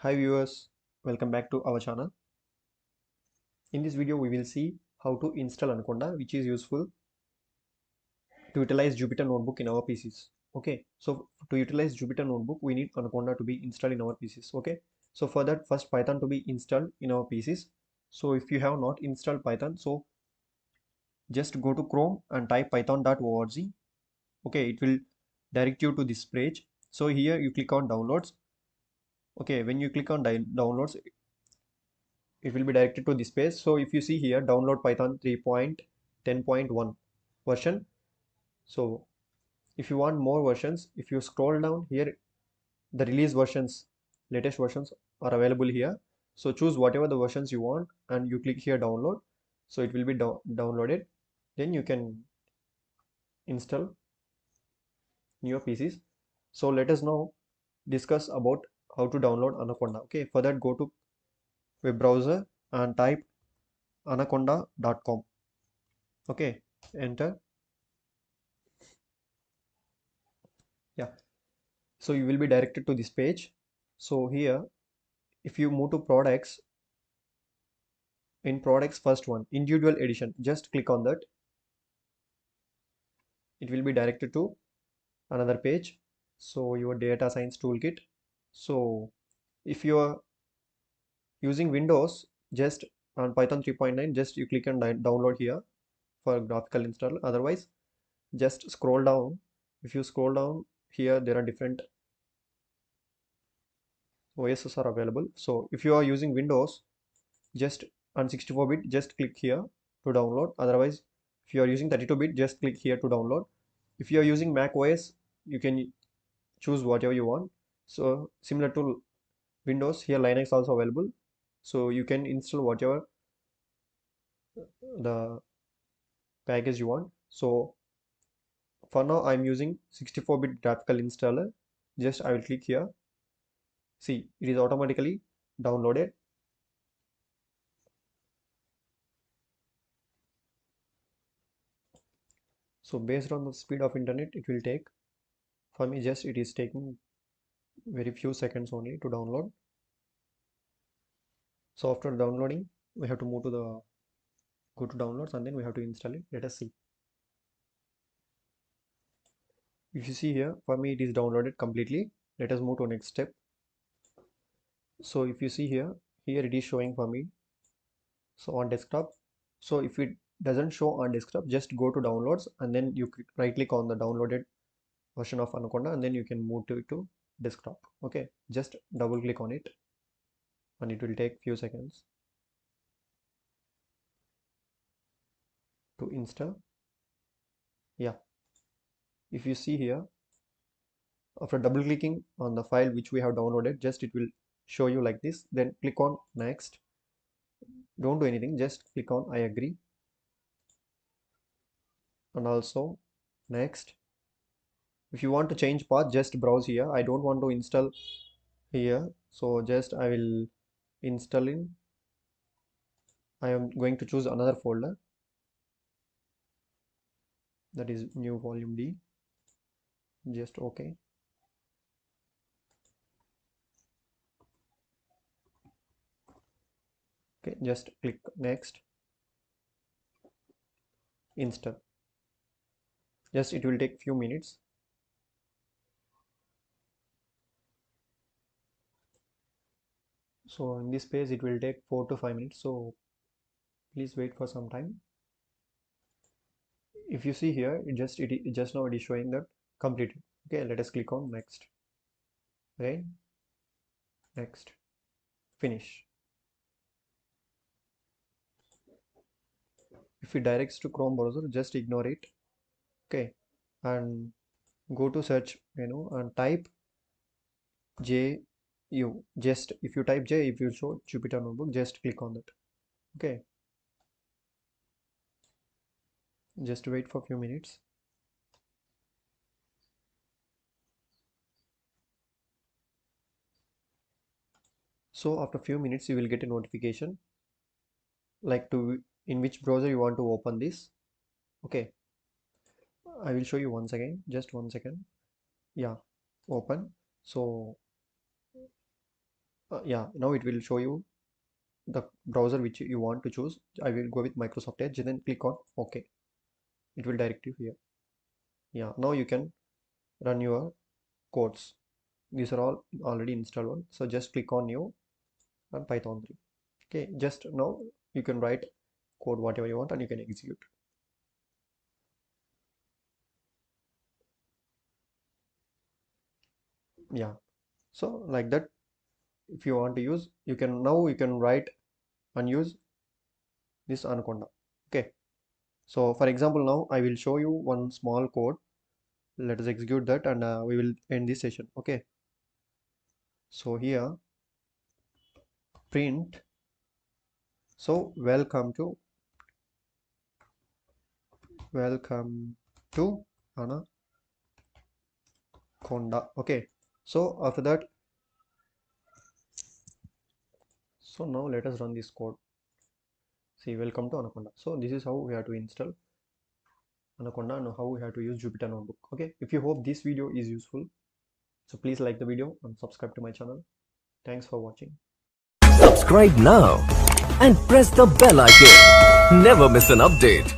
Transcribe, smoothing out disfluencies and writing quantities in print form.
Hi viewers, welcome back to our channel. In this video we will see how to install Anaconda, which is useful to utilize Jupyter Notebook in our PCs. Okay, so to utilize Jupyter Notebook we need Anaconda to be installed in our PCs. Okay, so for that first Python to be installed in our PCs. So if you have not installed Python, so just go to Chrome and type python.org. Okay, it will direct you to this page. So here you click on downloads. Okay, when you click on downloads, it will be directed to this page. So if you see here, download Python 3.10.1 version. So if you want more versions, if you scroll down here, the release versions, latest versions are available here. So choose whatever the versions you want and you click here download. So it will be downloaded. Then you can install in your PCs. So let us now discuss about how to download Anaconda. Okay, for that go to web browser and type anaconda.com. Okay, enter. Yeah, so you will be directed to this page. So here if you move to products, in products first one individual edition, just click on that. It will be directed to another page. So your data science toolkit. So if you are using Windows, just on Python 3.9, just you click on download here for graphical install. Otherwise just scroll down. If you scroll down here, there are different OSs are available. So if you are using Windows, just on 64-bit, just click here to download. Otherwise if you are using 32-bit, just click here to download. If you are using Mac OS, you can choose whatever you want. So similar to Windows, here Linux also available, so you can install whatever the package you want. So for now I'm using 64-bit graphical installer. Just I will click here. See, it is automatically downloaded. So based on the speed of internet, it will take, for me just it is taking very few seconds only to download. So after downloading, we have to move to the go to downloads and then we have to install it. Let us see. If you see here, for me it is downloaded completely. Let us move to next step. So if you see here, it is showing for me. So on desktop. So if it doesn't show on desktop, just go to downloads and then you right click on the downloaded version of Anaconda and then you can move to desktop. Okay, just double click on it and it will take few seconds to install. Yeah, if you see here, after double clicking on the file which we have downloaded, just it will show you like this. Then click on next. Don't do anything, just click on I agree and also next. If you want to change path, just browse here. I don't want to install here, so just I will install in, I am going to choose another folder, that is new volume D. Just okay. Okay, just click next, install. Just it will take few minutes. So in this page it will take 4 to 5 minutes, so please wait for some time. If you see here, it just now it is showing that completed. Okay, let us click on next. Okay, next, finish. If it directs to Chrome browser, just ignore it. Okay, and go to search menu and type JU. Just if you type J, if you show Jupyter Notebook, just click on that. Okay, just wait for a few minutes. So after a few minutes you will get a notification like to in which browser you want to open this. Okay, I will show you once again, just 1 second. Yeah, open. So Yeah, now it will show you the browser which you want to choose. I will go with Microsoft Edge, then click on OK. It will direct you here. Yeah, now you can run your codes. These are all already installed one, so just click on new and Python 3. Okay, just now you can write code whatever you want and you can execute. Yeah, so like that, if you want to use, you can write and use this Anaconda. Okay, so for example, now I will show you one small code. Let us execute that and we will end this session. Okay, so here print, so welcome to Anaconda. Okay, so after that, so now let us run this code. See, welcome to Anaconda. So this is how we have to install Anaconda and how we have to use Jupyter Notebook. Okay, if you hope this video is useful, so please like the video and subscribe to my channel. Thanks for watching. Subscribe now and press the bell icon. Never miss an update.